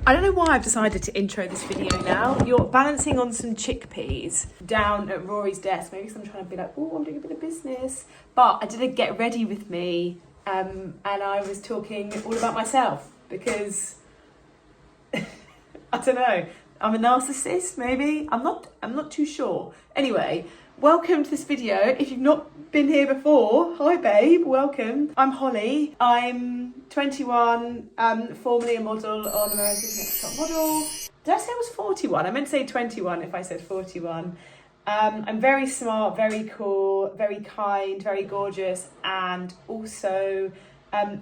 I don't know why I've decided to intro this video now. You're balancing on some chickpeas down at Rory's desk. Maybe I'm trying to be like, oh, I'm doing a bit of business. But I did a get ready with me and I was talking all about myself because, I don't know, I'm a narcissist maybe? I'm not too sure. Anyway, welcome to this video. If you've not been here before, hi babe, welcome. I'm Holly, I'm 21, formerly a model on America's Next Top Model. Did I say I was 41? I meant to say 21 if I said 41. I'm very smart, very cool, very kind, very gorgeous, and also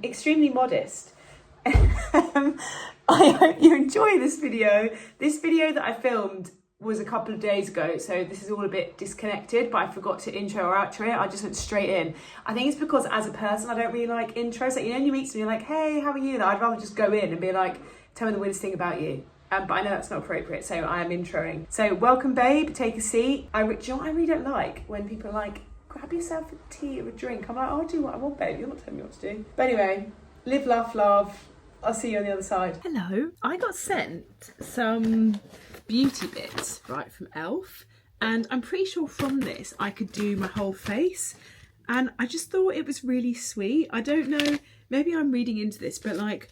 extremely modest. I hope you enjoy this video. This video that I filmed was a couple of days ago, so this is all a bit disconnected, but I forgot to intro or outro it. I just went straight in. I think it's because as a person, I don't really like intros. Like, you know, you meet someone, you're like, hey, how are you? I'd rather just go in and be like, tell me the weirdest thing about you. But I know that's not appropriate, so I am introing. So welcome, babe, take a seat. Do you know what I really don't like? When people are like, grab yourself a tea or a drink. I'm like, I'll do what I want, babe. You're not telling me what to do. But anyway, live, laugh, love. I'll see you on the other side. Hello. I got sent some beauty bits, right, from Elf. And I'm pretty sure from this I could do my whole face. And I just thought it was really sweet. I don't know, maybe I'm reading into this, but like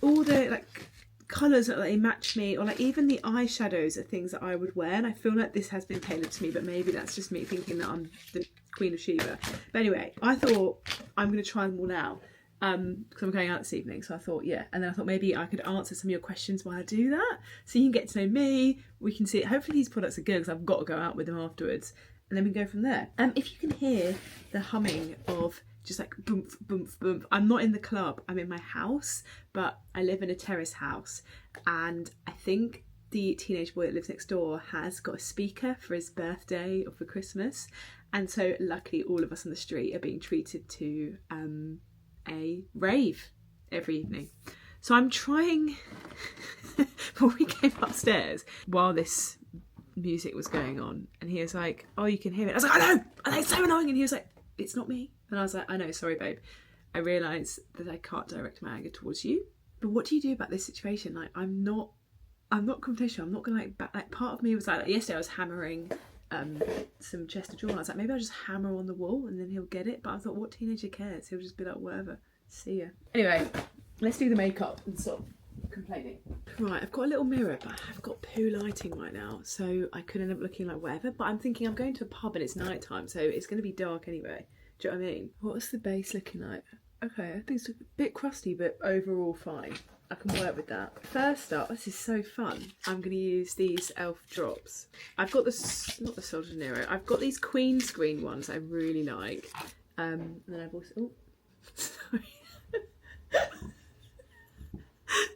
all the like colours that they match me, or like even the eyeshadows are things that I would wear. And I feel like this has been tailored to me, but maybe that's just me thinking that I'm the Queen of Sheba. But anyway, I thought I'm going to try them all now. Because I'm going out this evening, so I thought, yeah. And then I thought maybe I could answer some of your questions while I do that, so you can get to know me. We can see, hopefully these products are good because I've got to go out with them afterwards, and then we can go from there. If you can hear the humming of just like boomf, boomf, boomf, I'm not in the club, I'm in my house, but I live in a terrace house, and I think the teenage boy that lives next door has got a speaker for his birthday or for Christmas, and so luckily all of us on the street are being treated to a rave every evening. So I'm trying before we came upstairs while this music was going on, and he was like, oh, you can hear it. I was like, I know, and it's so annoying. And he was like, it's not me. And I was like, I know, sorry babe, I realise that I can't direct my anger towards you, but what do you do about this situation? Like, I'm not confrontational. I'm not gonna like part of me was like yesterday I was hammering some chest of drawers. I was like, maybe I'll just hammer on the wall and then he'll get it. But I thought, what teenager cares? He'll just be like, whatever, see ya. Anyway, let's do the makeup and stop complaining. Right, I've got a little mirror, but I have got poo lighting right now, so I could end up looking like whatever. But I'm thinking I'm going to a pub and it's night time, so it's going to be dark anyway. Do you know what I mean? What's the base looking like? Okay, I think it's a bit crusty, but overall fine. I can work with that. First up, this is so fun. I'm going to use these Elf drops. I've got this, not the Sol de Janeiro, I've got these Queen Screen ones I really like. And then I've also, oh, sorry.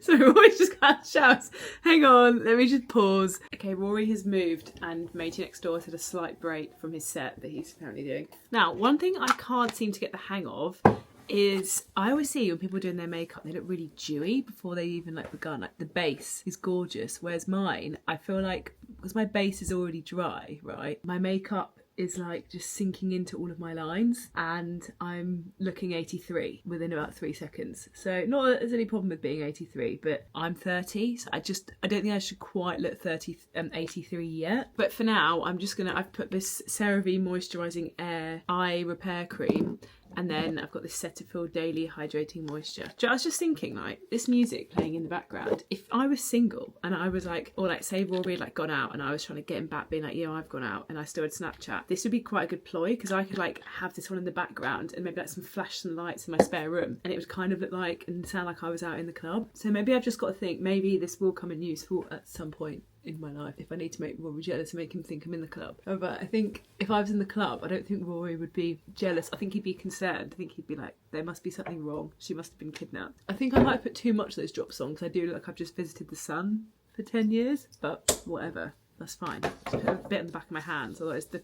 So Rory just got shouts. Hang on, let me just pause. Okay, Rory has moved and Matey next door has had a slight break from his set that he's apparently doing. Now, one thing I can't seem to get the hang of is I always see when people are doing their makeup, they look really dewy before they even like begun. Like the base is gorgeous, whereas mine, I feel like because my base is already dry, right? My makeup is like just sinking into all of my lines, and I'm looking 83 within about 3 seconds. So not that there's any problem with being 83, but I'm 30, so I don't think I should quite look 83 yet. But for now, I've put this CeraVe Moisturising Air Eye Repair Cream, and then I've got this Cetaphil Daily Hydrating Moisture. I was just thinking, like, this music playing in the background, if I was single and I was like, or like say Rory had like gone out and I was trying to get him back being like, yeah, I've gone out, and I still had Snapchat, this would be quite a good ploy, because I could like have this on in the background and maybe like flash some lights in my spare room, and it would kind of look like and sound like I was out in the club. So maybe I've just got to think, maybe this will come in useful at some point in my life if I need to make Rory jealous and make him think I'm in the club. But I think if I was in the club, I don't think Rory would be jealous. I think he'd be concerned. I think he'd be like, there must be something wrong. She must have been kidnapped. I think I might have put too much of those drop songs. I do look like I've just visited the sun for 10 years, but whatever. That's fine. Just put a bit on the back of my hands, otherwise the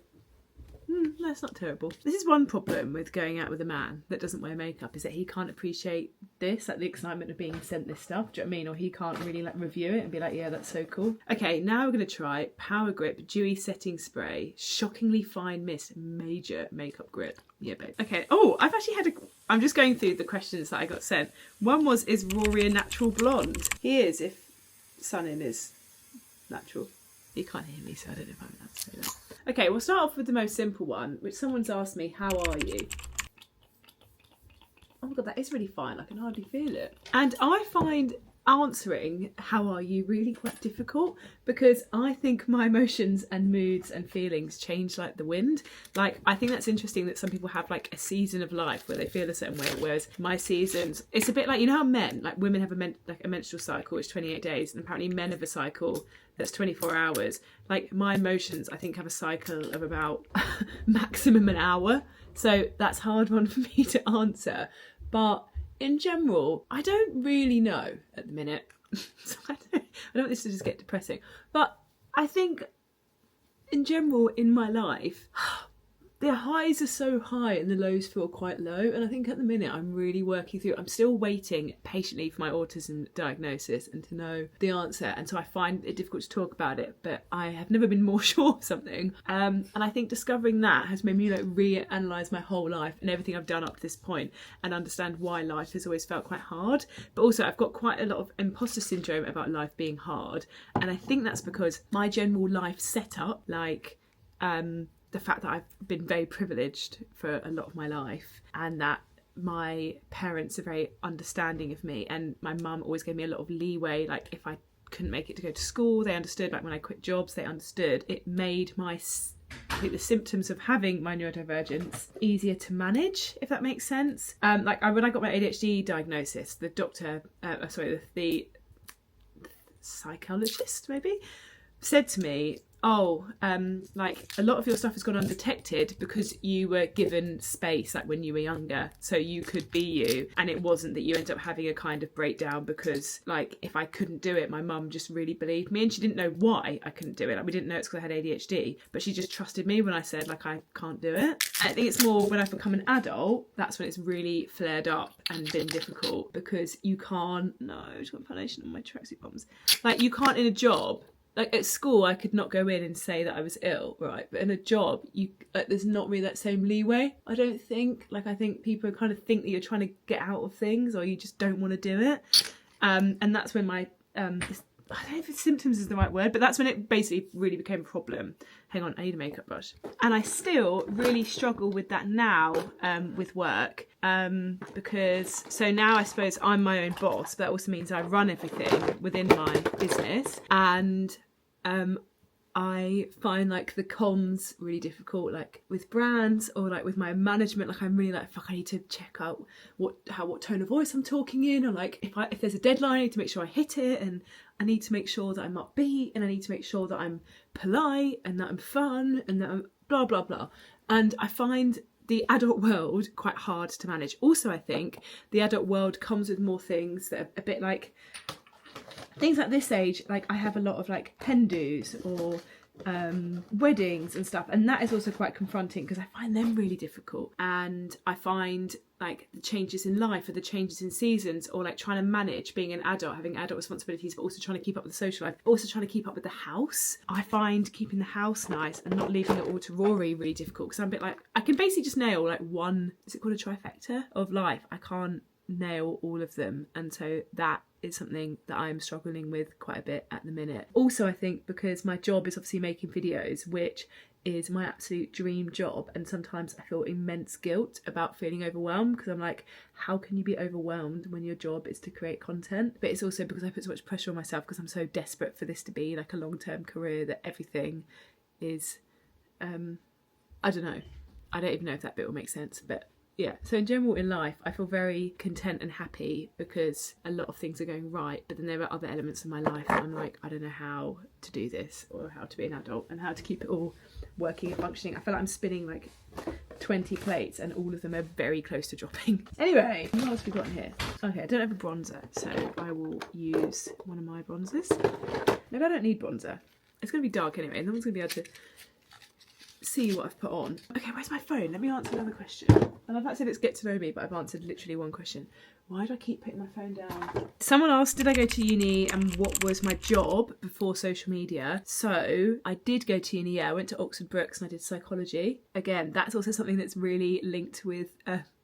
no, it's not terrible. This is one problem with going out with a man that doesn't wear makeup, is that he can't appreciate this, like the excitement of being sent this stuff, do you know what I mean? Or he can't really like review it and be like, yeah, that's so cool. Okay, now we're going to try Power Grip Dewy Setting Spray, Shockingly Fine Mist Major Makeup Grip. Yeah, babe. Okay, oh, I've actually had I'm just going through the questions that I got sent. One was, is Rory a natural blonde? He is, if sunning is natural. You can't hear me, so I don't know if I'm allowed to say that. Okay, we'll start off with the most simple one, which someone's asked me, how are you? Oh my god, that is really fine. I can hardly feel it. And I find answering how are you really quite difficult, because I think my emotions and moods and feelings change like the wind. Like, I think that's interesting that some people have like a season of life where they feel a certain way, whereas my seasons, it's a bit like, you know how men, like women have a menstrual cycle, it's 28 days, and apparently men have a cycle that's 24 hours. Like, my emotions, I think, have a cycle of about maximum an hour. So that's a hard one for me to answer. But in general, I don't really know at the minute. So I don't want this to just get depressing. But I think in general in my life, the highs are so high and the lows feel quite low. And I think at the minute I'm really working through, I'm still waiting patiently for my autism diagnosis and to know the answer. And so I find it difficult to talk about it, but I have never been more sure of something. And I think discovering that has made me like reanalyze my whole life and everything I've done up to this point and understand why life has always felt quite hard. But also I've got quite a lot of imposter syndrome about life being hard. And I think that's because my general life setup, like, the fact that I've been very privileged for a lot of my life, and that my parents are very understanding of me, and my mum always gave me a lot of leeway. Like, if I couldn't make it to go to school, they understood. Like, when I quit jobs, they understood. It made I think the symptoms of having my neurodivergence easier to manage, if that makes sense. When I got my ADHD diagnosis, the doctor, the psychologist maybe, said to me, like, a lot of your stuff has gone undetected because you were given space, like, when you were younger, so you could be you, and it wasn't that you ended up having a kind of breakdown because, like, if I couldn't do it, my mum just really believed me, and she didn't know why I couldn't do it. Like, we didn't know it's because I had ADHD, but she just trusted me when I said, like, I can't do it. I think it's more when I've become an adult, that's when it's really flared up and been difficult, because you can't, no, I've got foundation on my tracksuit bottoms, like, you can't in a job. Like, at school, I could not go in and say that I was ill, right? But in a job, there's not really that same leeway, I don't think. Like, I think people kind of think that you're trying to get out of things, or you just don't want to do it. And that's when my, I don't know if symptoms is the right word, but that's when it basically really became a problem. Hang on, I need a makeup brush. And I still really struggle with that now, with work. Because, so now I suppose I'm my own boss, but that also means I run everything within my business. And I find, like, the comms really difficult, like with brands or like with my management. Like, I'm really like, fuck, I need to check out what tone of voice I'm talking in, or like if there's a deadline, I need to make sure I hit it, and I need to make sure that I'm upbeat, and I need to make sure that I'm polite and that I'm fun and that I'm blah blah blah. And I find the adult world quite hard to manage. Also, I think the adult world comes with more things that are a bit like things at this age. Like, I have a lot of like hen dos or weddings and stuff, and that is also quite confronting because I find them really difficult. And I find like the changes in life or the changes in seasons, or like trying to manage being an adult, having adult responsibilities, but also trying to keep up with the social life, also trying to keep up with the house. I find keeping the house nice and not leaving it all to Rory really difficult, because I'm a bit like, I can basically just nail like one, is it called a trifecta of life? I can't nail all of them, and so that is something that I'm struggling with quite a bit at the minute. Also, I think because my job is obviously making videos, which is my absolute dream job, and sometimes I feel immense guilt about feeling overwhelmed, because I'm like, how can you be overwhelmed when your job is to create content? But it's also because I put so much pressure on myself because I'm so desperate for this to be like a long-term career, that everything is I don't know, I don't even know if that bit will make sense, but yeah. So in general in life, I feel very content and happy because a lot of things are going right, but then there are other elements of my life that I'm like, I don't know how to do this, or how to be an adult, and how to keep it all working and functioning. I feel like I'm spinning like 20 plates and all of them are very close to dropping. Anyway, what else have we got in here? Okay, I don't have a bronzer, so I will use one of my bronzers. Maybe I don't need bronzer. It's going to be dark anyway, and no one's going to be able to see what I've put on. Okay, where's my phone? Let me answer another question. And I've said it's get to know me, but I've answered literally one question. Why do I keep putting my phone down? Someone asked, did I go to uni and what was my job before social media? So I did go to uni, yeah. I went to Oxford Brookes and I did psychology. Again, that's also something that's really linked with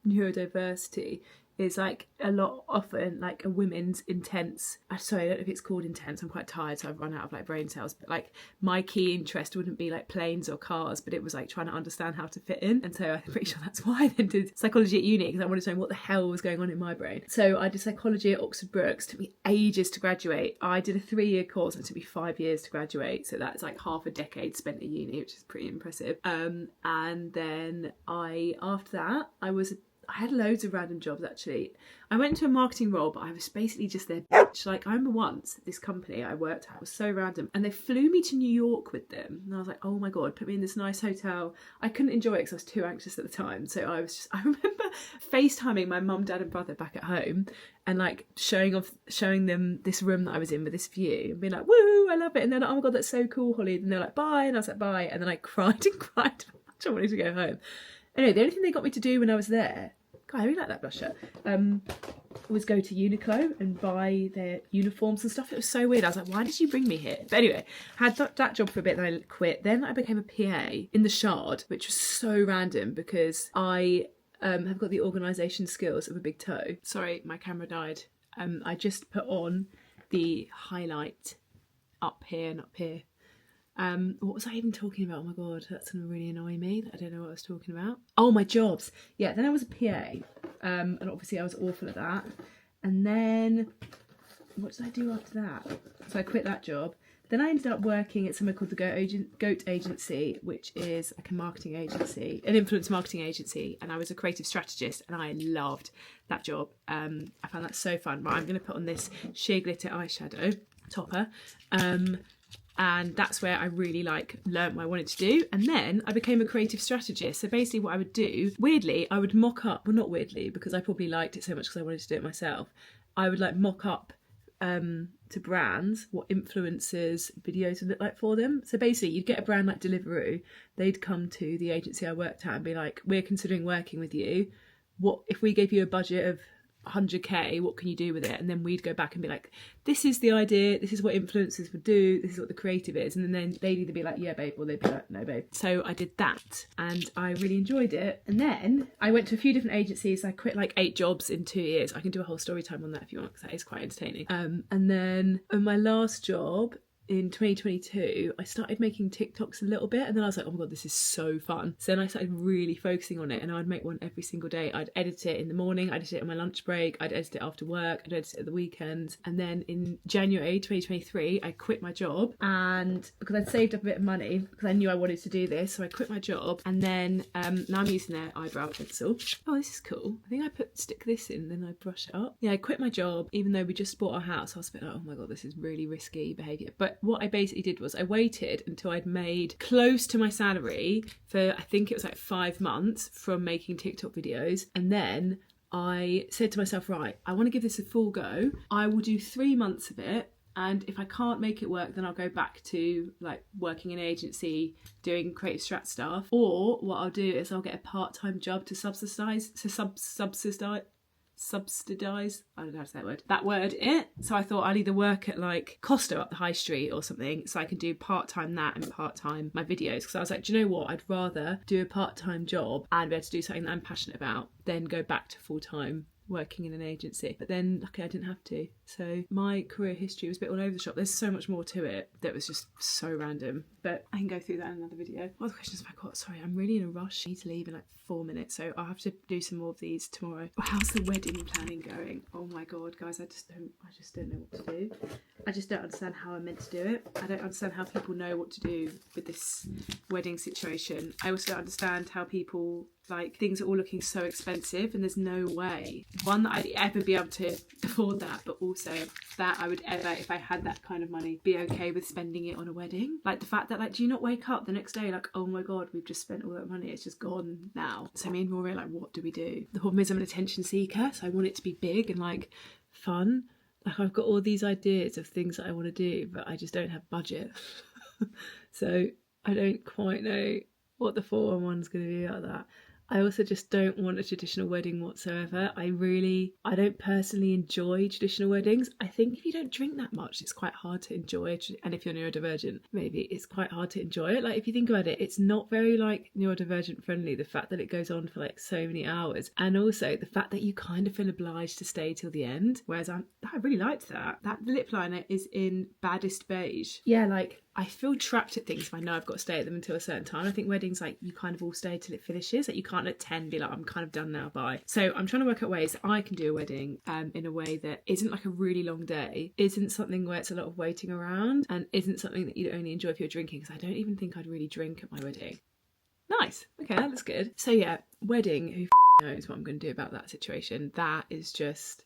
neurodiversity, is like a lot often like a women's intense, sorry, I don't know if it's called intense, I'm quite tired so I've run out of like brain cells, but like my key interest wouldn't be like planes or cars, but it was like trying to understand how to fit in. And so I'm pretty sure that's why I then did psychology at uni, because I wanted to know what the hell was going on in my brain. So I did psychology at Oxford Brookes. It took me ages to graduate. I did a 3-year course and it took me 5 years to graduate, so that's like half a decade spent at uni, which is pretty impressive. And then after that I had loads of random jobs actually. I went into a marketing role, but I was basically just their bitch. Like I remember once, this company I worked at was so random and they flew me to New York with them. And I was like, oh my God, put me in this nice hotel. I couldn't enjoy it because I was too anxious at the time. So I remember FaceTiming my mum, dad and brother back at home and like showing them this room that I was in with this view and being like, woo, I love it. And they're like, oh my God, that's so cool, Holly. And they're like, bye. And I was like, bye. And then I cried and cried. I wanted to go home. Anyway, the only thing they got me to do when I was there, God, I really like that blusher, was go to Uniqlo and buy their uniforms and stuff. It was so weird. I was like, why did you bring me here? But anyway, I had that job for a bit, then I quit. Then I became a PA in the Shard, which was so random because I have got the organisation skills of a big toe. Sorry, my camera died. I just put on the highlight up here and up here. What was I even talking about? Oh my God, that's gonna really annoy me. I don't know what I was talking about. Oh, my jobs. Yeah, then I was a PA, and obviously I was awful at that. And then what did I do after that? So I quit that job. Then I ended up working at somewhere called the Goat Agency, which is like a marketing agency, an influence marketing agency, and I was a creative strategist, and I loved that job. I found that so fun. But I'm going to put on this sheer glitter eyeshadow topper. And that's where I really learnt what I wanted to do. And then I became a creative strategist. So basically what I would do, weirdly, I would mock up, well not weirdly, because I probably liked it so much because I wanted to do it myself. I would like mock up to brands what influencers videos would look like for them. So basically you'd get a brand like Deliveroo, they'd come to the agency I worked at and be like, we're considering working with you. What if we gave you a budget of 100k, what can you do with it? And then we'd go back and be like, this is the idea, this is what influencers would do, this is what the creative is. And then they'd either be like, yeah babe, or they'd be like, no babe. So I did that and I really enjoyed it. And then I went to a few different agencies. I quit like 8 jobs in 2 years. I can do a whole story time on that if you want, because that is quite entertaining. And then on my last job in 2022, I started making TikToks a little bit, and then I was like, oh my God, this is so fun. So then I started really focusing on it, and I'd make one every single day. I'd edit it in the morning, I'd edit it on my lunch break, I'd edit it after work, I'd edit it at the weekends. And then in January 2023, I quit my job, and because I'd saved up a bit of money, because I knew I wanted to do this, so I quit my job. And then now I'm using their eyebrow pencil. Oh, this is cool. I think I stick this in, then I brush it up. Yeah, I quit my job, even though we just bought our house. I was a bit like, oh my God, this is really risky behaviour. But what I basically did was I waited until I'd made close to my salary for, I think it was like 5 months from making TikTok videos. And then I said to myself, right, I want to give this a full go. I will do 3 months of it. And if I can't make it work, then I'll go back to like working in an agency, doing creative strat stuff. Or what I'll do is I'll get a part-time job to subsidize, I don't know how to say that word so I thought I'll either work at like Costa up the high street or something, so I can do part-time that and part-time my videos, because I was like, do you know what, I'd rather do a part-time job and be able to do something that I'm passionate about than go back to full-time working in an agency. But then luckily I didn't have to. So my career history was a bit all over the shop. There's so much more to it that was just so random, but I can go through that in another video. What other questions have I got? Sorry, I'm really in a rush. I need to leave in like 4 minutes, so I'll have to do some more of these tomorrow. How's the wedding planning going? Oh my God, guys, I just don't know what to do. I just don't understand how I'm meant to do it. I don't understand how people know what to do with this wedding situation. I also don't understand how people, like, things are all looking so expensive and there's no way, one, that I'd ever be able to afford that, but also that I would ever, if I had that kind of money, be okay with spending it on a wedding. Like the fact that, like, do you not wake up the next day like, oh my God, we've just spent all that money, it's just gone now. So me and Rory are like, what do we do? The problem is I'm an attention seeker, so I want it to be big and like fun. Like I've got all these ideas of things that I want to do, but I just don't have budget. So I don't quite know what the 4-on-1's going to be like that. I also just don't want a traditional wedding whatsoever. I don't personally enjoy traditional weddings. I think if you don't drink that much, it's quite hard to enjoy. And if you're neurodivergent, maybe it's quite hard to enjoy it. Like, if you think about it, it's not very like neurodivergent friendly, the fact that it goes on for like so many hours. And also the fact that you kind of feel obliged to stay till the end. Whereas I really liked that. That lip liner is in Baddest Beige. Yeah, like, I feel trapped at things if I know I've got to stay at them until a certain time. I think weddings, like, you kind of all stay till it finishes. Like, you can't at 10 be like, I'm kind of done now, bye. So I'm trying to work out ways that I can do a wedding in a way that isn't like a really long day, isn't something where it's a lot of waiting around, and isn't something that you'd only enjoy if you're drinking, because I don't even think I'd really drink at my wedding. Nice. Okay, that looks good. So yeah, wedding, who knows what I'm going to do about that situation. That is just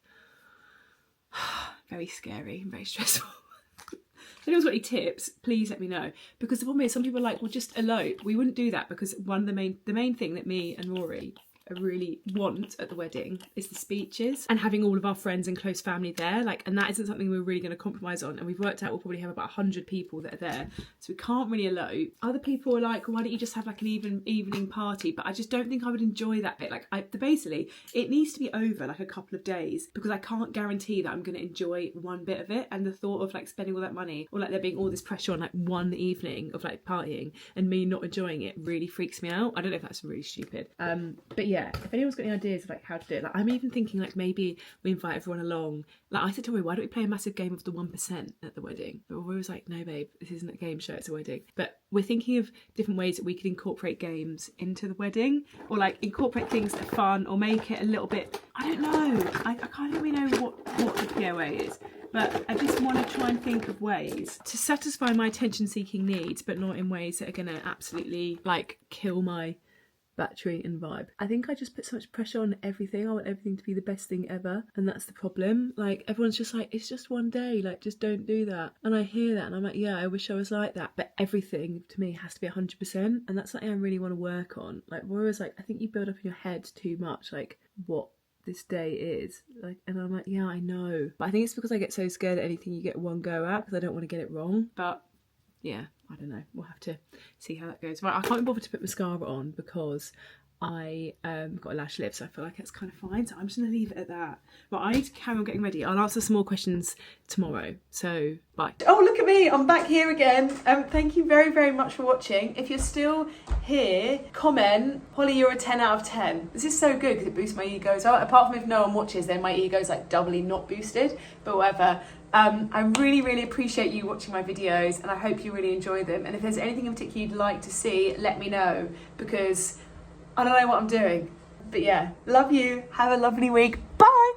very scary and very stressful. If anyone's got any tips, please let me know. Because the problem is, some people are like, well, just elope. We wouldn't do that, because one of the main thing that me and Rory really want at the wedding is the speeches and having all of our friends and close family there. Like, and that isn't something we're really going to compromise on. And we've worked out we'll probably have about 100 people that are there, so we can't really elope. Other people are like, why don't you just have like an evening party? But I just don't think I would enjoy that bit. Like, basically it needs to be over like a couple of days, because I can't guarantee that I'm going to enjoy one bit of it. And the thought of like spending all that money, or like there being all this pressure on like one evening of like partying and me not enjoying it, really freaks me out. I don't know if that's really stupid, but yeah, if anyone's got any ideas of like how to do it, like, I'm even thinking like maybe we invite everyone along. Like, I said to Rory, why don't we play a massive game of the 1% at the wedding? But Rory was like, no babe, this isn't a game show, it's a wedding. But we're thinking of different ways that we could incorporate games into the wedding, or like incorporate things that are fun, or make it a little bit, I don't know, I can't really know what the POA is. But I just want to try and think of ways to satisfy my attention-seeking needs, but not in ways that are going to absolutely like kill my battery and vibe. I think I just put so much pressure on everything. I want everything to be the best thing ever, and that's the problem. Like, everyone's just like, it's just one day, like, just don't do that. And I hear that and I'm like, yeah, I wish I was like that, but everything to me has to be 100%, and that's something I really want to work on. Like, Rory was like, I think you build up in your head too much, like, what this day is, like, and I'm like, yeah, I know, but I think it's because I get so scared at anything you get one go at, because I don't want to get it wrong. But yeah, I don't know, we'll have to see how that goes. Right, I can't be bothered to put mascara on because I got a lash lip, so I feel like it's kind of fine, so I'm just going to leave it at that. But I need to carry on getting ready. I'll answer some more questions tomorrow, so bye. Oh, look at me, I'm back here again. Thank you very, very much for watching. If you're still here, comment, Holly, you're a 10 out of 10. This is so good because it boosts my ego. So apart from if no one watches, then my ego's like doubly not boosted, but whatever. I really, really appreciate you watching my videos, and I hope you really enjoy them. And if there's anything in particular you'd like to see, let me know, because I don't know what I'm doing. But yeah, love you. Have a lovely week. Bye.